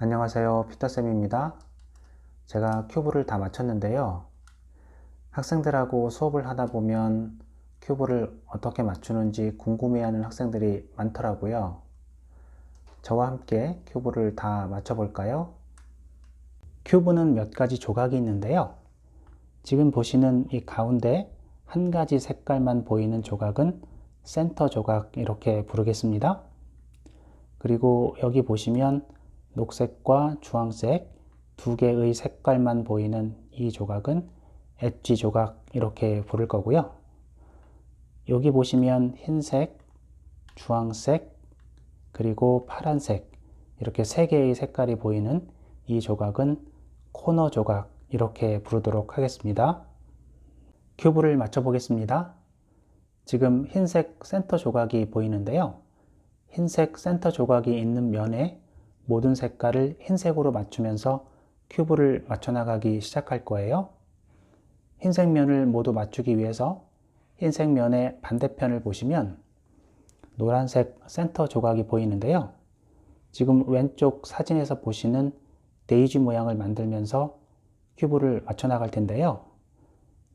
안녕하세요, 피터쌤입니다. 제가 큐브를 다 마쳤는데요. 학생들하고 수업을 하다 보면 큐브를 어떻게 맞추는지 궁금해하는 학생들이 많더라고요. 저와 함께 큐브를 다 맞춰볼까요? 큐브는 몇 가지 조각이 있는데요. 지금 보시는 이 가운데 한 가지 색깔만 보이는 조각은 센터 조각 이렇게 부르겠습니다. 그리고 여기 보시면 녹색과 주황색 두 개의 색깔만 보이는 이 조각은 엣지 조각 이렇게 부를 거고요. 여기 보시면 흰색, 주황색, 그리고 파란색 이렇게 세 개의 색깔이 보이는 이 조각은 코너 조각 이렇게 부르도록 하겠습니다. 큐브를 맞춰 보겠습니다. 지금 흰색 센터 조각이 보이는데요. 흰색 센터 조각이 있는 면에 모든 색깔을 흰색으로 맞추면서 큐브를 맞춰 나가기 시작할 거예요. 흰색 면을 모두 맞추기 위해서 흰색 면의 반대편을 보시면 노란색 센터 조각이 보이는데요. 지금 왼쪽 사진에서 보시는 데이지 모양을 만들면서 큐브를 맞춰 나갈 텐데요.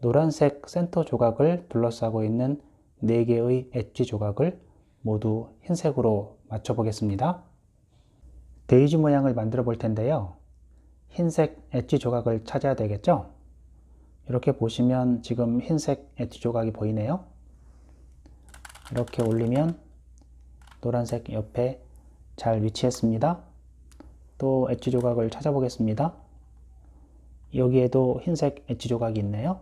노란색 센터 조각을 둘러싸고 있는 4개의 엣지 조각을 모두 흰색으로 맞춰 보겠습니다. 데이지 모양을 만들어 볼 텐데요. 흰색 엣지 조각을 찾아야 되겠죠? 이렇게 보시면 지금 흰색 엣지 조각이 보이네요. 이렇게 올리면 노란색 옆에 잘 위치했습니다. 또 엣지 조각을 찾아보겠습니다. 여기에도 흰색 엣지 조각이 있네요.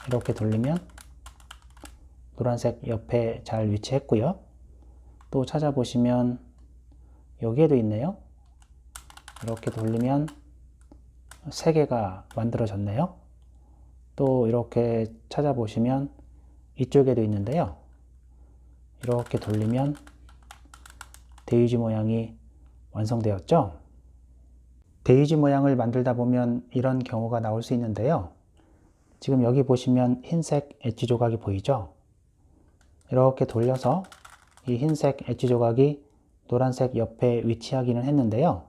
이렇게 돌리면 노란색 옆에 잘 위치했고요. 또 찾아보시면 여기에도 있네요. 이렇게 돌리면 3개가 만들어졌네요. 또 이렇게 찾아보시면 이쪽에도 있는데요. 이렇게 돌리면 데이지 모양이 완성되었죠. 데이지 모양을 만들다 보면 이런 경우가 나올 수 있는데요. 지금 여기 보시면 흰색 엣지 조각이 보이죠? 이렇게 돌려서 이 흰색 엣지 조각이 노란색 옆에 위치하기는 했는데요.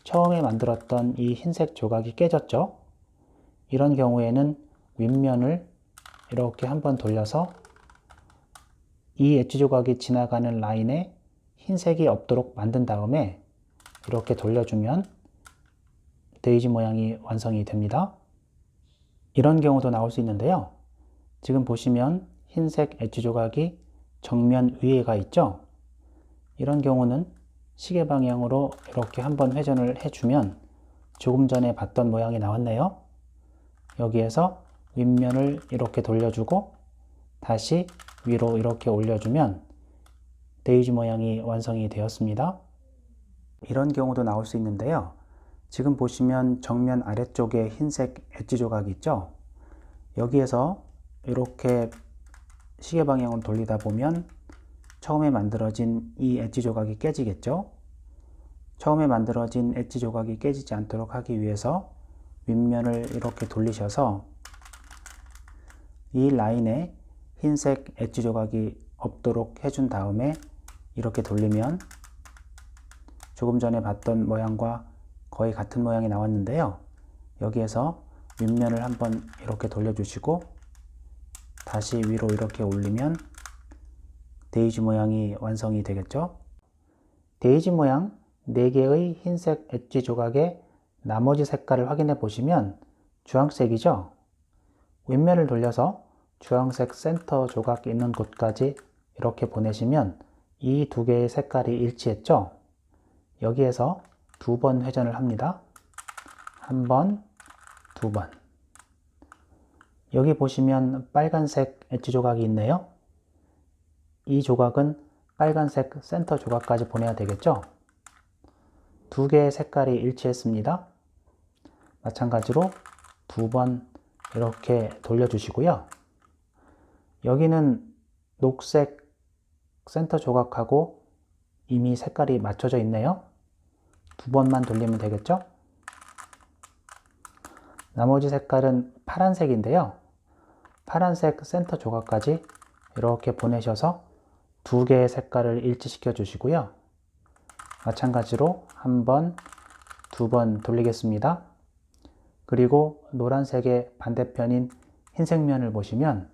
처음에 만들었던 이 흰색 조각이 깨졌죠? 이런 경우에는 윗면을 이렇게 한번 돌려서 이 엣지 조각이 지나가는 라인에 흰색이 없도록 만든 다음에 이렇게 돌려주면 데이지 모양이 완성이 됩니다. 이런 경우도 나올 수 있는데요. 지금 보시면 흰색 엣지 조각이 정면 위에가 있죠? 이런 경우는 시계 방향으로 이렇게 한번 회전을 해주면 조금 전에 봤던 모양이 나왔네요. 여기에서 윗면을 이렇게 돌려주고 다시 위로 이렇게 올려주면 데이지 모양이 완성이 되었습니다. 이런 경우도 나올 수 있는데요. 지금 보시면 정면 아래쪽에 흰색 엣지 조각이 있죠? 여기에서 이렇게 시계 방향으로 돌리다 보면 처음에 만들어진 이 엣지 조각이 깨지겠죠? 처음에 만들어진 엣지 조각이 깨지지 않도록 하기 위해서 윗면을 이렇게 돌리셔서 이 라인에 흰색 엣지 조각이 없도록 해준 다음에 이렇게 돌리면 조금 전에 봤던 모양과 거의 같은 모양이 나왔는데요. 여기에서 윗면을 한번 이렇게 돌려주시고 다시 위로 이렇게 올리면 데이지 모양이 완성이 되겠죠. 데이지 모양 4개의 흰색 엣지 조각의 나머지 색깔을 확인해 보시면 주황색이죠. 윗면을 돌려서 주황색 센터 조각 있는 곳까지 이렇게 보내시면 이 2개의 색깔이 일치했죠. 여기에서 2번 회전을 합니다. 1번, 2번. 여기 보시면 빨간색 엣지 조각이 있네요. 이 조각은 빨간색 센터 조각까지 보내야 되겠죠. 2개의 색깔이 일치했습니다. 마찬가지로 2번 이렇게 돌려주시고요. 여기는 녹색 센터 조각하고 이미 색깔이 맞춰져 있네요. 2번만 돌리면 되겠죠. 나머지 색깔은 파란색인데요. 파란색 센터 조각까지 이렇게 보내셔서 2개의 색깔을 일치시켜 주시고요. 마찬가지로 한 번, 두 번 돌리겠습니다. 그리고 노란색의 반대편인 흰색 면을 보시면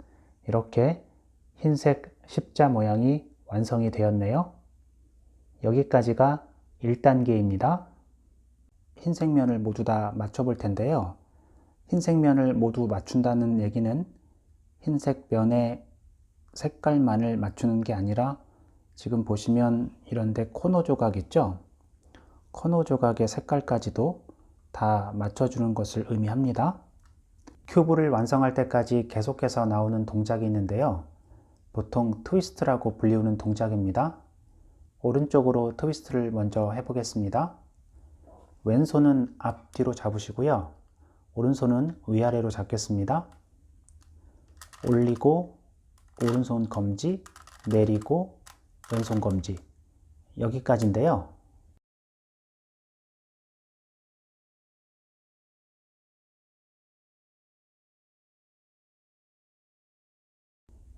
이렇게 흰색 십자 모양이 완성이 되었네요. 여기까지가 1단계입니다. 흰색 면을 모두 다 맞춰 볼 텐데요. 흰색 면을 모두 맞춘다는 얘기는 흰색 면의 색깔만을 맞추는 게 아니라 지금 보시면 이런데 코너 조각 있죠? 코너 조각의 색깔까지도 다 맞춰주는 것을 의미합니다. 큐브를 완성할 때까지 계속해서 나오는 동작이 있는데요. 보통 트위스트라고 불리우는 동작입니다. 오른쪽으로 트위스트를 먼저 해보겠습니다. 왼손은 앞뒤로 잡으시고요. 오른손은 위아래로 잡겠습니다. 올리고 오른손 검지, 내리고 왼손 검지, 여기까지인데요.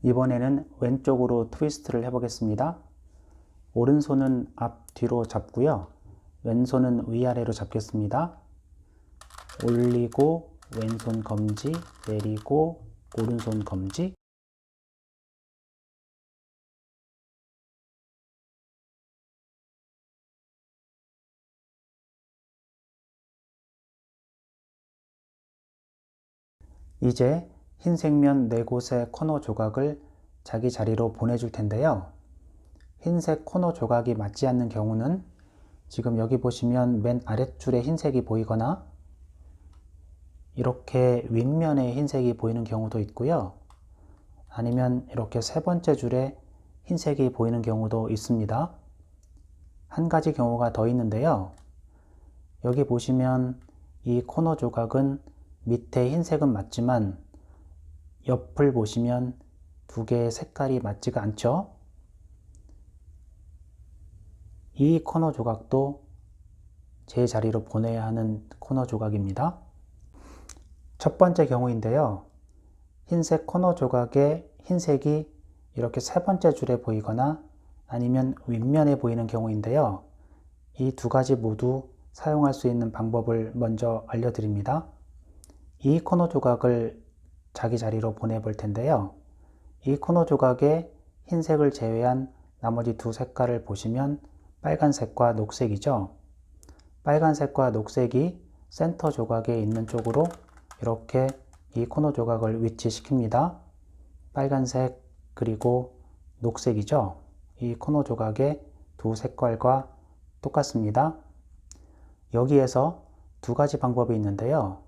이번에는 왼쪽으로 트위스트를 해보겠습니다. 오른손은 앞뒤로 잡고요. 왼손은 위아래로 잡겠습니다. 올리고 왼손 검지, 내리고 오른손 검지, 이제 흰색 면 4곳의 코너 조각을 자기 자리로 보내줄 텐데요. 흰색 코너 조각이 맞지 않는 경우는 지금 여기 보시면 맨 아랫줄에 흰색이 보이거나 이렇게 윗면에 흰색이 보이는 경우도 있고요. 아니면 이렇게 세 번째 줄에 흰색이 보이는 경우도 있습니다. 한 가지 경우가 더 있는데요. 여기 보시면 이 코너 조각은 밑에 흰색은 맞지만 옆을 보시면 두 개의 색깔이 맞지가 않죠? 이 코너 조각도 제 자리로 보내야 하는 코너 조각입니다. 첫 번째 경우인데요. 흰색 코너 조각에 흰색이 이렇게 세 번째 줄에 보이거나 아니면 윗면에 보이는 경우인데요. 이 두 가지 모두 사용할 수 있는 방법을 먼저 알려드립니다. 이 코너 조각을 자기 자리로 보내볼 텐데요. 이 코너 조각에 흰색을 제외한 나머지 두 색깔을 보시면 빨간색과 녹색이죠. 빨간색과 녹색이 센터 조각에 있는 쪽으로 이렇게 이 코너 조각을 위치시킵니다. 빨간색 그리고 녹색이죠. 이 코너 조각의 두 색깔과 똑같습니다. 여기에서 두 가지 방법이 있는데요.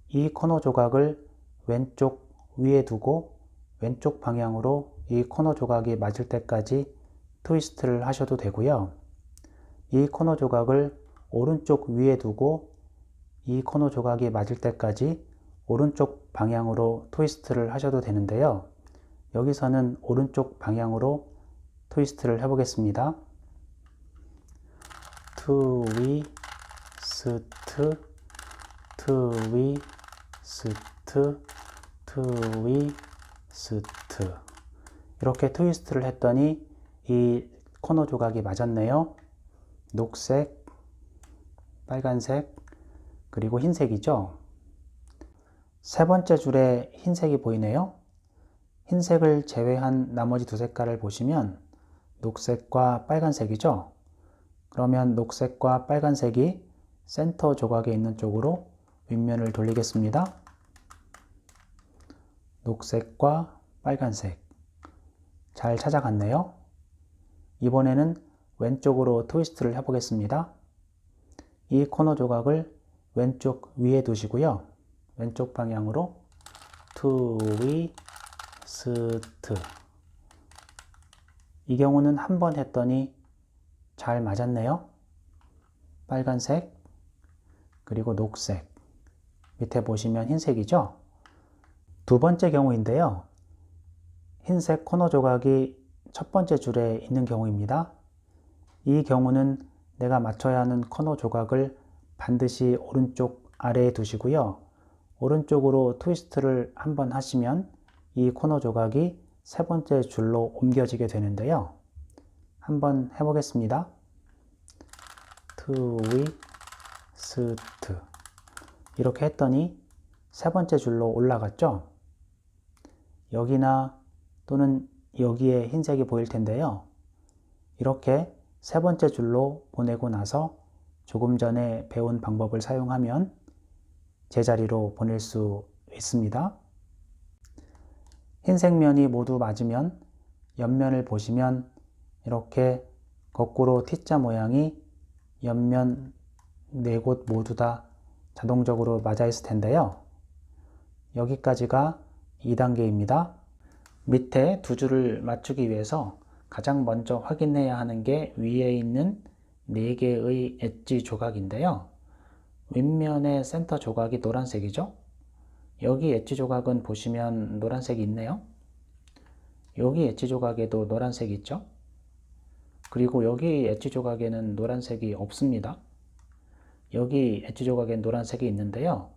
이 코너 조각을 왼쪽 위에 두고 왼쪽 방향으로 이 코너 조각이 맞을 때까지 트위스트를 하셔도 되고요. 이 코너 조각을 오른쪽 위에 두고 이 코너 조각이 맞을 때까지 오른쪽 방향으로 트위스트를 하셔도 되는데요. 여기서는 오른쪽 방향으로 트위스트를 해보겠습니다. 트위스트, 트위스트, 트위스트. 이렇게 트위스트를 했더니 이 코너 조각이 맞았네요. 녹색, 빨간색, 그리고 흰색이죠. 세 번째 줄에 흰색이 보이네요. 흰색을 제외한 나머지 두 색깔을 보시면 녹색과 빨간색이죠. 그러면 녹색과 빨간색이 센터 조각에 있는 쪽으로 윗면을 돌리겠습니다. 녹색과 빨간색 잘 찾아갔네요. 이번에는 왼쪽으로 트위스트를 해보겠습니다. 이 코너 조각을 왼쪽 위에 두시고요. 왼쪽 방향으로 트위스트. 이 경우는 한 번 했더니 잘 맞았네요. 빨간색 그리고 녹색, 밑에 보시면 흰색이죠. 두 번째 경우인데요. 흰색 코너 조각이 첫 번째 줄에 있는 경우입니다. 이 경우는 내가 맞춰야 하는 코너 조각을 반드시 오른쪽 아래에 두시고요. 오른쪽으로 트위스트를 한번 하시면 이 코너 조각이 세 번째 줄로 옮겨지게 되는데요. 한번 해보겠습니다. 트위스트. 이렇게 했더니 세 번째 줄로 올라갔죠. 여기나 또는 여기에 흰색이 보일 텐데요. 이렇게 세 번째 줄로 보내고 나서 조금 전에 배운 방법을 사용하면 제자리로 보낼 수 있습니다. 흰색 면이 모두 맞으면 옆면을 보시면 이렇게 거꾸로 T자 모양이 옆면 4곳 모두 다 자동적으로 맞아 있을 텐데요. 여기까지가 2단계입니다. 밑에 두 줄을 맞추기 위해서 가장 먼저 확인해야 하는 게 위에 있는 4개의 엣지 조각인데요. 윗면의 센터 조각이 노란색이죠. 여기 엣지 조각은 보시면 노란색이 있네요. 여기 엣지 조각에도 노란색이 있죠. 그리고 여기 엣지 조각에는 노란색이 없습니다. 여기 엣지 조각엔 노란색이 있는데요.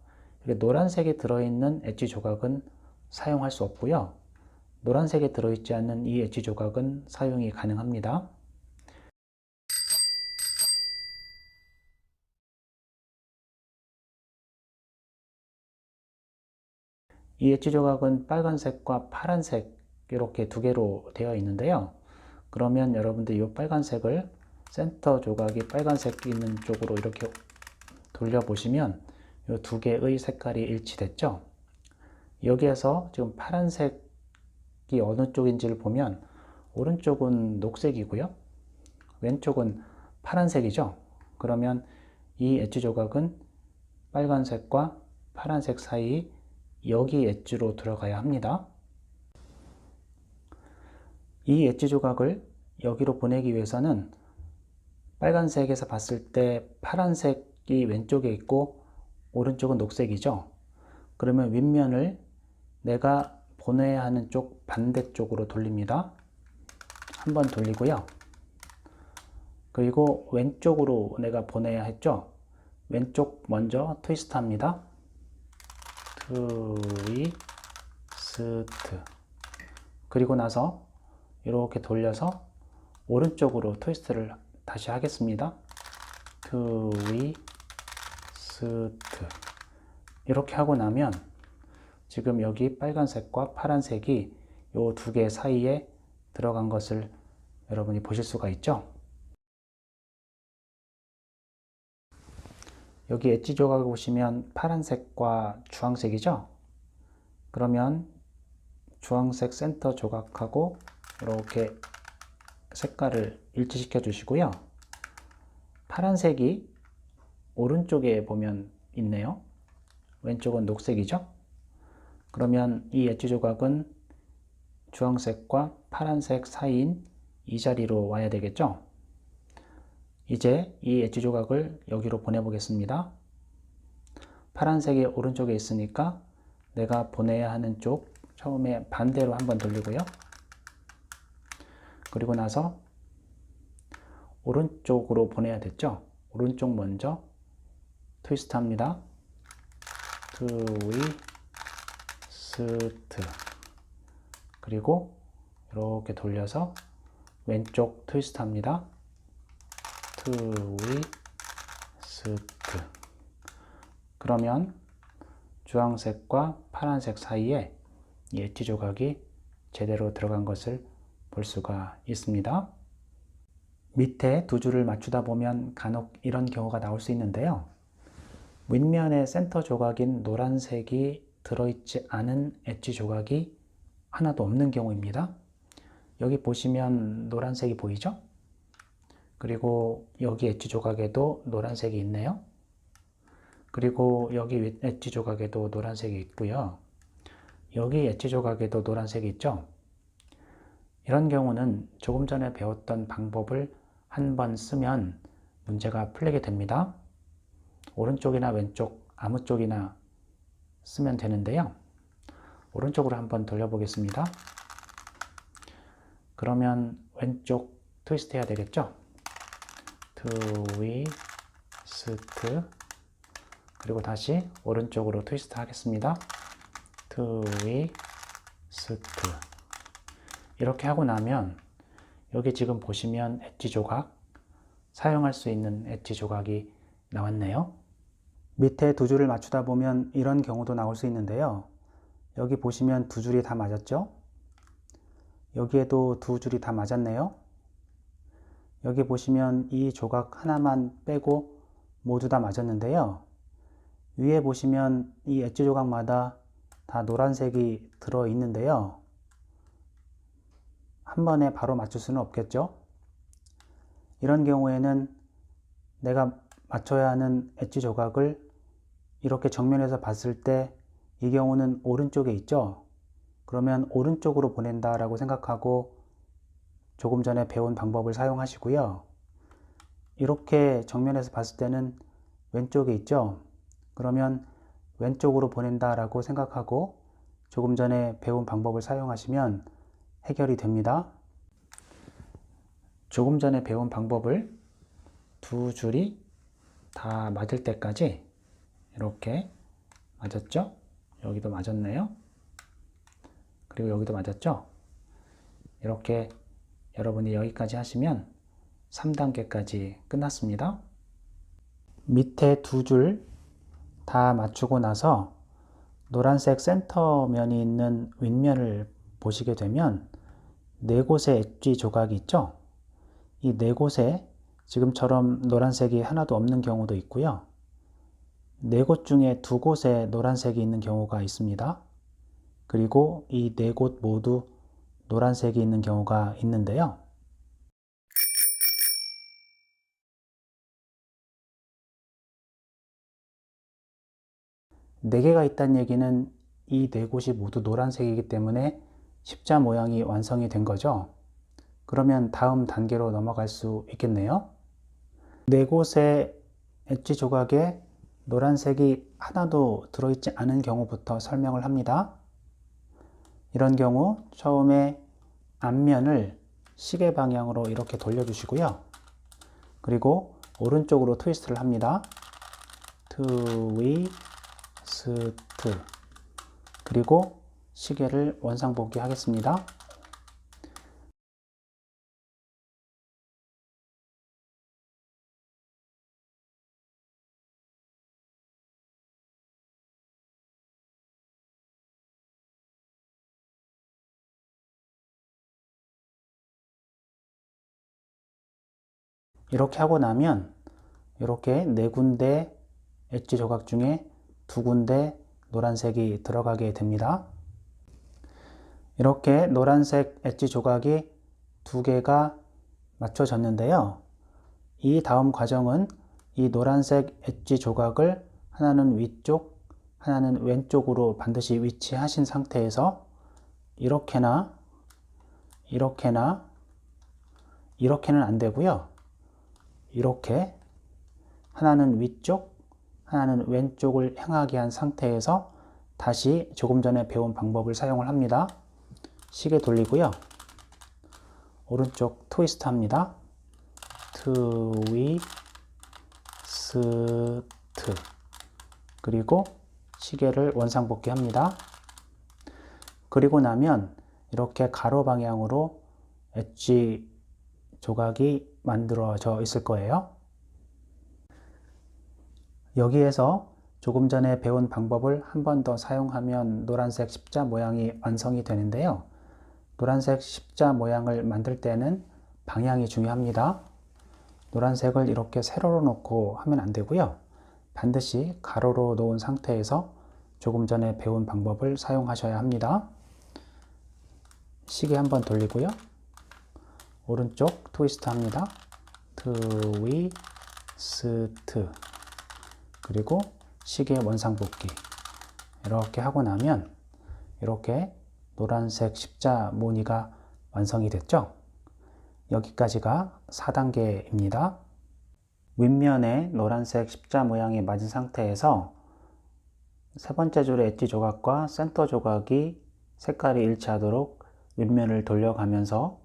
노란색이 들어있는 엣지 조각은 사용할 수 없고요. 노란색이 들어있지 않는 이 엣지 조각은 사용이 가능합니다. 이 엣지 조각은 빨간색과 파란색 이렇게 두 개로 되어 있는데요. 그러면 여러분들 이 빨간색을 센터 조각이 빨간색 있는 쪽으로 이렇게 돌려보시면 이 두 개의 색깔이 일치됐죠. 여기에서 지금 파란색이 어느 쪽인지를 보면 오른쪽은 녹색이고요. 왼쪽은 파란색이죠. 그러면 이 엣지 조각은 빨간색과 파란색 사이 여기 엣지로 들어가야 합니다. 이 엣지 조각을 여기로 보내기 위해서는 빨간색에서 봤을 때 파란색이 왼쪽에 있고 오른쪽은 녹색이죠. 그러면 윗면을 내가 보내야 하는 쪽 반대쪽으로 돌립니다. 한번 돌리고요. 그리고 왼쪽으로 내가 보내야 했죠. 왼쪽 먼저 트위스트 합니다. 트위스트. 그리고 나서 이렇게 돌려서 오른쪽으로 트위스트를 다시 하겠습니다. 트위스트. 이렇게 하고 나면 지금 여기 빨간색과 파란색이 이 두 개 사이에 들어간 것을 여러분이 보실 수가 있죠. 여기 엣지 조각을 보시면 파란색과 주황색이죠. 그러면 주황색 센터 조각하고 이렇게 색깔을 일치시켜 주시고요. 파란색이 오른쪽에 보면 있네요. 왼쪽은 녹색이죠. 그러면 이 엣지 조각은 주황색과 파란색 사이인 이 자리로 와야 되겠죠. 이제 이 엣지 조각을 여기로 보내보겠습니다. 파란색이 오른쪽에 있으니까 내가 보내야 하는 쪽 처음에 반대로 한번 돌리고요. 그리고 나서 오른쪽으로 보내야 됐죠. 오른쪽 먼저 트위스트 합니다. 트위스트. 그리고 이렇게 돌려서 왼쪽 트위스트 합니다. 트위스트. 그러면 주황색과 파란색 사이에 이 엣지 조각이 제대로 들어간 것을 볼 수가 있습니다. 밑에 두 줄을 맞추다 보면 간혹 이런 경우가 나올 수 있는데요. 윗면의 센터 조각인 노란색이 들어있지 않은 엣지 조각이 하나도 없는 경우입니다. 여기 보시면 노란색이 보이죠? 그리고 여기 엣지 조각에도 노란색이 있네요. 그리고 여기 엣지 조각에도 노란색이 있고요. 여기 엣지 조각에도 노란색이 있죠? 이런 경우는 조금 전에 배웠던 방법을 한번 쓰면 문제가 풀리게 됩니다. 오른쪽이나 왼쪽 아무 쪽이나 쓰면 되는데요. 오른쪽으로 한번 돌려보겠습니다. 그러면 왼쪽 트위스트 해야 되겠죠? 트위스트. 그리고 다시 오른쪽으로 트위스트 하겠습니다. 트위스트. 이렇게 하고 나면 여기 지금 보시면 엣지 조각 사용할 수 있는 엣지 조각이 나왔네요. 밑에 두 줄을 맞추다 보면 이런 경우도 나올 수 있는데요. 여기 보시면 두 줄이 다 맞았죠? 여기에도 두 줄이 다 맞았네요. 여기 보시면 이 조각 하나만 빼고 모두 다 맞았는데요. 위에 보시면 이 엣지 조각마다 다 노란색이 들어 있는데요. 한 번에 바로 맞출 수는 없겠죠? 이런 경우에는 내가 맞춰야 하는 엣지 조각을 이렇게 정면에서 봤을 때 이 경우는 오른쪽에 있죠? 그러면 오른쪽으로 보낸다 라고 생각하고 조금 전에 배운 방법을 사용하시고요. 이렇게 정면에서 봤을 때는 왼쪽에 있죠? 그러면 왼쪽으로 보낸다 라고 생각하고 조금 전에 배운 방법을 사용하시면 해결이 됩니다. 조금 전에 배운 방법을 두 줄이 다 맞을 때까지 이렇게 맞았죠? 여기도 맞았네요. 그리고 여기도 맞았죠? 이렇게 여러분이 여기까지 하시면 3단계까지 끝났습니다. 밑에 두 줄 다 맞추고 나서 노란색 센터면이 있는 윗면을 보시게 되면 네 곳의 엣지 조각이 있죠? 이 네 곳에 지금처럼 노란색이 하나도 없는 경우도 있고요. 네 곳 중에 두 곳에 노란색이 있는 경우가 있습니다. 그리고 이 네 곳 모두 노란색이 있는 경우가 있는데요. 네 개가 있다는 얘기는 이 네 곳이 모두 노란색이기 때문에 십자 모양이 완성이 된 거죠. 그러면 다음 단계로 넘어갈 수 있겠네요. 네 곳의 엣지 조각에 노란색이 하나도 들어있지 않은 경우부터 설명을 합니다. 이런 경우 처음에 앞면을 시계 방향으로 이렇게 돌려주시고요. 그리고 오른쪽으로 트위스트를 합니다. 트위스트. 그리고 시계를 원상복귀 하겠습니다. 이렇게 하고 나면 이렇게 네 군데 엣지 조각 중에 두 군데 노란색이 들어가게 됩니다. 이렇게 노란색 엣지 조각이 두 개가 맞춰졌는데요. 이 다음 과정은 이 노란색 엣지 조각을 하나는 위쪽, 하나는 왼쪽으로 반드시 위치하신 상태에서 이렇게나 이렇게나 이렇게는 안 되고요. 이렇게 하나는 위쪽, 하나는 왼쪽을 향하게 한 상태에서 다시 조금 전에 배운 방법을 사용을 합니다. 시계 돌리고요. 오른쪽 트위스트 합니다. 트위스트. 그리고 시계를 원상복귀 합니다. 그리고 나면 이렇게 가로 방향으로 엣지 조각이 만들어져 있을 거예요. 여기에서 조금 전에 배운 방법을 한 번 더 사용하면 노란색 십자 모양이 완성이 되는데요. 노란색 십자 모양을 만들 때는 방향이 중요합니다. 노란색을 이렇게 세로로 놓고 하면 안 되고요. 반드시 가로로 놓은 상태에서 조금 전에 배운 방법을 사용하셔야 합니다. 시계 한번 돌리고요. 오른쪽 트위스트 합니다. 트위스트. 그리고 시계 원상복귀. 이렇게 하고 나면 이렇게 노란색 십자 무늬가 완성이 됐죠. 여기까지가 4단계입니다. 윗면에 노란색 십자 모양이 맞은 상태에서 세 번째 줄의 엣지 조각과 센터 조각이 색깔이 일치하도록 윗면을 돌려가면서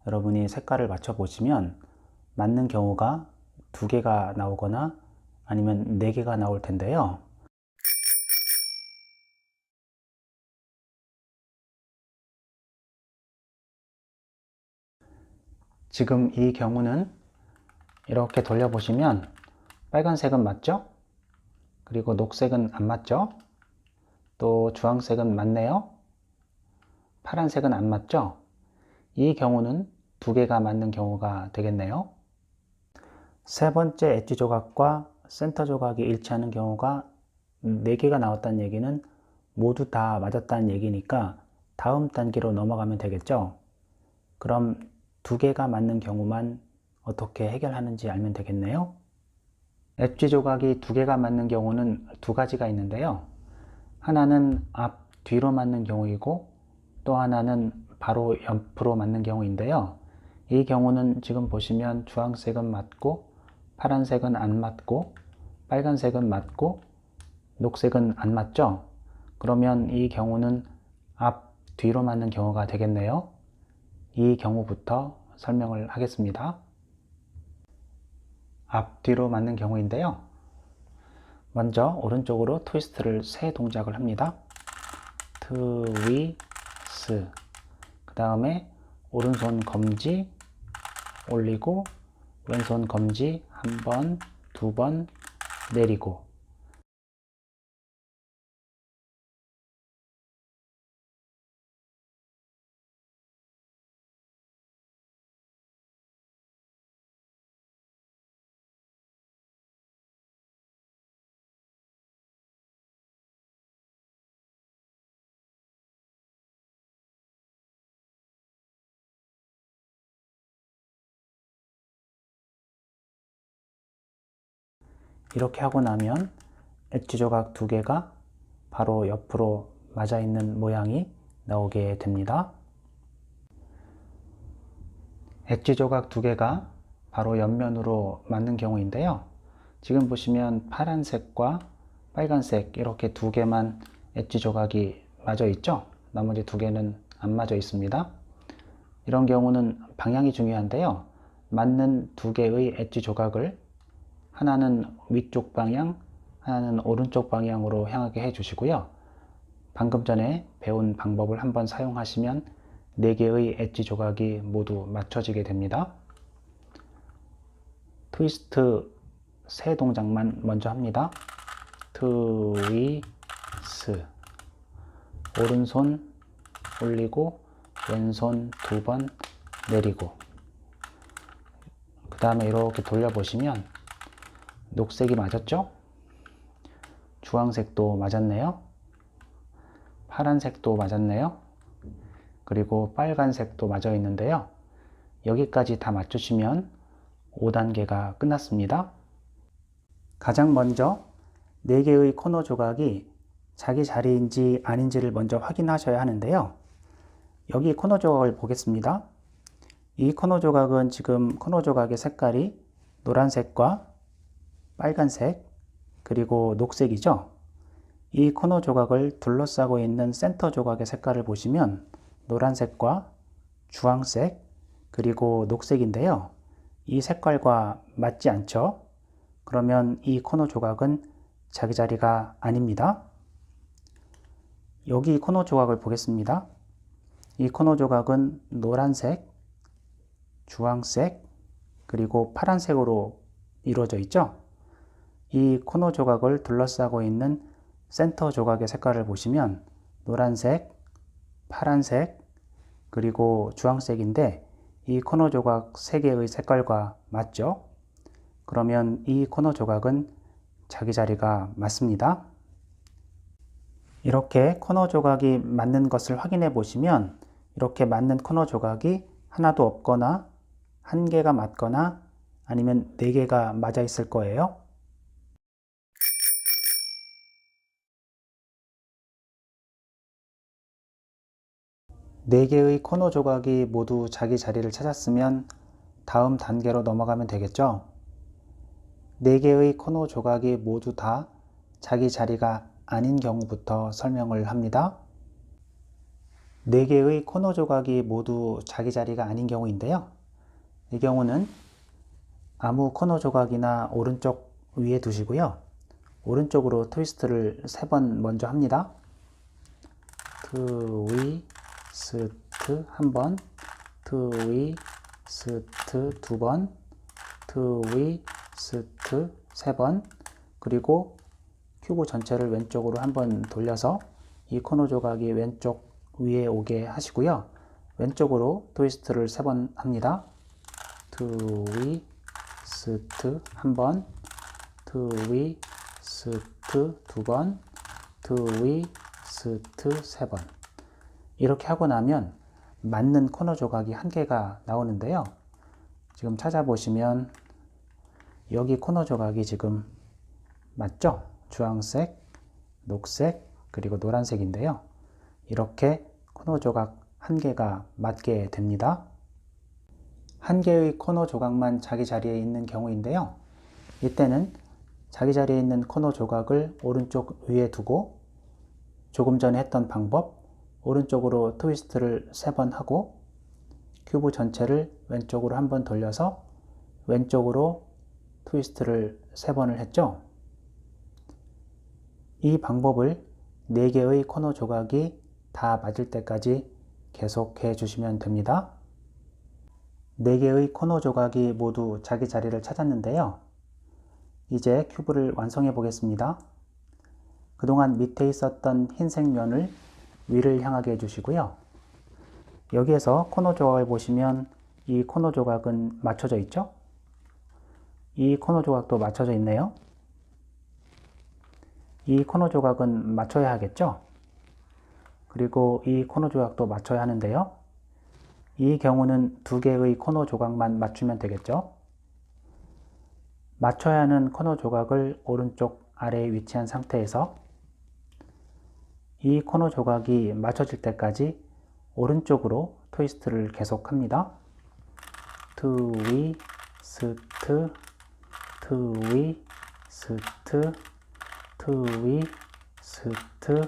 여러분이 색깔을 맞춰 보시면 맞는 경우가 2개가 나오거나 아니면 4개가 나올 텐데요. 지금 이 경우는 이렇게 돌려보시면 빨간색은 맞죠? 그리고 녹색은 안 맞죠? 또 주황색은 맞네요. 파란색은 안 맞죠? 이 경우는 두 개가 맞는 경우가 되겠네요. 세 번째 엣지 조각과 센터 조각이 일치하는 경우가 4개가 나왔다는 얘기는 모두 다 맞았다는 얘기니까 다음 단계로 넘어가면 되겠죠. 그럼 두 개가 맞는 경우만 어떻게 해결하는지 알면 되겠네요. 엣지 조각이 두 개가 맞는 경우는 두 가지가 있는데요. 하나는 앞, 뒤로 맞는 경우이고 또 하나는 바로 옆으로 맞는 경우인데요. 이 경우는 지금 보시면 주황색은 맞고 파란색은 안 맞고 빨간색은 맞고 녹색은 안 맞죠? 그러면 이 경우는 앞, 뒤로 맞는 경우가 되겠네요. 이 경우부터 설명을 하겠습니다. 앞, 뒤로 맞는 경우인데요. 먼저 오른쪽으로 트위스트를 세 동작을 합니다. 트위스, 그 다음에 오른손 검지 올리고 왼손 검지 한 번, 두 번 내리고, 이렇게 하고 나면 엣지 조각 두 개가 바로 옆으로 맞아 있는 모양이 나오게 됩니다. 엣지 조각 두 개가 바로 옆면으로 맞는 경우인데요. 지금 보시면 파란색과 빨간색 이렇게 두 개만 엣지 조각이 맞아 있죠. 나머지 두 개는 안 맞아 있습니다. 이런 경우는 방향이 중요한데요. 맞는 두 개의 엣지 조각을 하나는 위쪽 방향, 하나는 오른쪽 방향으로 향하게 해주시고요. 방금 전에 배운 방법을 한번 사용하시면 4개의 엣지 조각이 모두 맞춰지게 됩니다. 트위스트 세 동작만 먼저 합니다. 트위스, 오른손 올리고 왼손 두 번 내리고, 그 다음에 이렇게 돌려보시면 녹색이 맞았죠? 주황색도 맞았네요. 파란색도 맞았네요. 그리고 빨간색도 맞아 있는데요. 여기까지 다 맞추시면 5단계가 끝났습니다. 가장 먼저 4개의 코너 조각이 자기 자리인지 아닌지를 먼저 확인하셔야 하는데요. 여기 코너 조각을 보겠습니다. 이 코너 조각은 지금 코너 조각의 색깔이 노란색과 빨간색 그리고 녹색이죠. 이 코너 조각을 둘러싸고 있는 센터 조각의 색깔을 보시면 노란색과 주황색 그리고 녹색인데요. 이 색깔과 맞지 않죠? 그러면 이 코너 조각은 자기 자리가 아닙니다. 여기 코너 조각을 보겠습니다. 이 코너 조각은 노란색, 주황색, 그리고 파란색으로 이루어져 있죠. 이 코너 조각을 둘러싸고 있는 센터 조각의 색깔을 보시면 노란색, 파란색, 그리고 주황색인데 이 코너 조각 3개의 색깔과 맞죠? 그러면 이 코너 조각은 자기 자리가 맞습니다. 이렇게 코너 조각이 맞는 것을 확인해 보시면 이렇게 맞는 코너 조각이 하나도 없거나 한 개가 맞거나 아니면 4개가 맞아 있을 거예요. 네 개의 코너 조각이 모두 자기 자리를 찾았으면 다음 단계로 넘어가면 되겠죠. 4개의 코너 조각이 모두 다 자기 자리가 아닌 경우부터 설명을 합니다. 4개의 코너 조각이 모두 자기 자리가 아닌 경우인데요. 이 경우는 아무 코너 조각이나 오른쪽 위에 두시고요. 오른쪽으로 트위스트를 3번 먼저 합니다. 트위스트 한 번, 트위스트 두 번, 트위스트 3번, 그리고 큐브 전체를 왼쪽으로 한번 돌려서 이 코너 조각이 왼쪽 위에 오게 하시고요. 왼쪽으로 트위스트를 3번 합니다. 트위스트 1번, 트위스트 2번, 트위스트 3번. 이렇게 하고 나면 맞는 코너 조각이 한 개가 나오는데요. 지금 찾아보시면 여기 코너 조각이 지금 맞죠? 주황색, 녹색, 그리고 노란색인데요. 이렇게 코너 조각 한 개가 맞게 됩니다. 한 개의 코너 조각만 자기 자리에 있는 경우인데요. 이때는 자기 자리에 있는 코너 조각을 오른쪽 위에 두고 조금 전에 했던 방법, 오른쪽으로 트위스트를 3번 하고 큐브 전체를 왼쪽으로 한번 돌려서 왼쪽으로 트위스트를 3번을 했죠. 이 방법을 4개의 코너 조각이 다 맞을 때까지 계속해 주시면 됩니다. 4개의 코너 조각이 모두 자기 자리를 찾았는데요. 이제 큐브를 완성해 보겠습니다. 그동안 밑에 있었던 흰색 면을 위를 향하게 해주시고요. 여기에서 코너 조각을 보시면 이 코너 조각은 맞춰져 있죠? 이 코너 조각도 맞춰져 있네요. 이 코너 조각은 맞춰야 하겠죠? 그리고 이 코너 조각도 맞춰야 하는데요. 이 경우는 2개의 코너 조각만 맞추면 되겠죠? 맞춰야 하는 코너 조각을 오른쪽 아래에 위치한 상태에서 이 코너 조각이 맞춰질 때까지 오른쪽으로 트위스트를 계속합니다. 트위스트, 트위스트, 트위스트,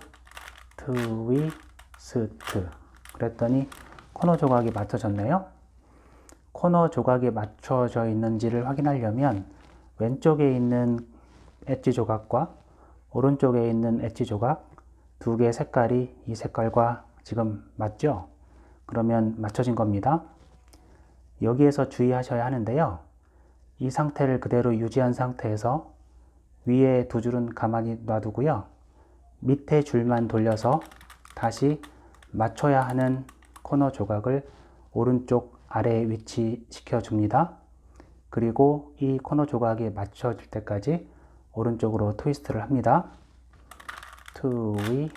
트위스트. 그랬더니 코너 조각이 맞춰졌네요. 코너 조각이 맞춰져 있는지를 확인하려면 왼쪽에 있는 엣지 조각과 오른쪽에 있는 엣지 조각 2개의 색깔이 이 색깔과 지금 맞죠? 그러면 맞춰진 겁니다. 여기에서 주의하셔야 하는데요. 이 상태를 그대로 유지한 상태에서 위에 2줄은 가만히 놔두고요. 밑에 줄만 돌려서 다시 맞춰야 하는 코너 조각을 오른쪽 아래에 위치시켜 줍니다. 그리고 이 코너 조각이 맞춰질 때까지 오른쪽으로 트위스트를 합니다. 트위스트,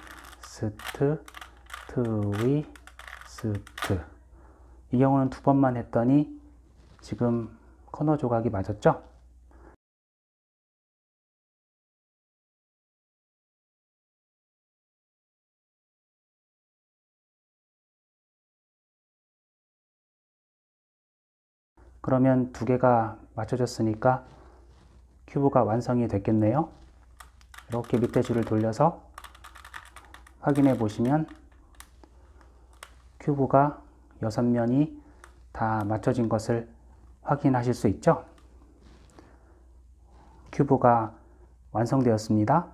트위스트. 이 경우는 2번만 했더니 지금 코너 조각이 맞았죠? 그러면 2개가 맞춰졌으니까 큐브가 완성이 됐겠네요. 이렇게 밑에 줄을 돌려서 확인해 보시면 큐브가 6면이 다 맞춰진 것을 확인하실 수 있죠. 큐브가 완성되었습니다.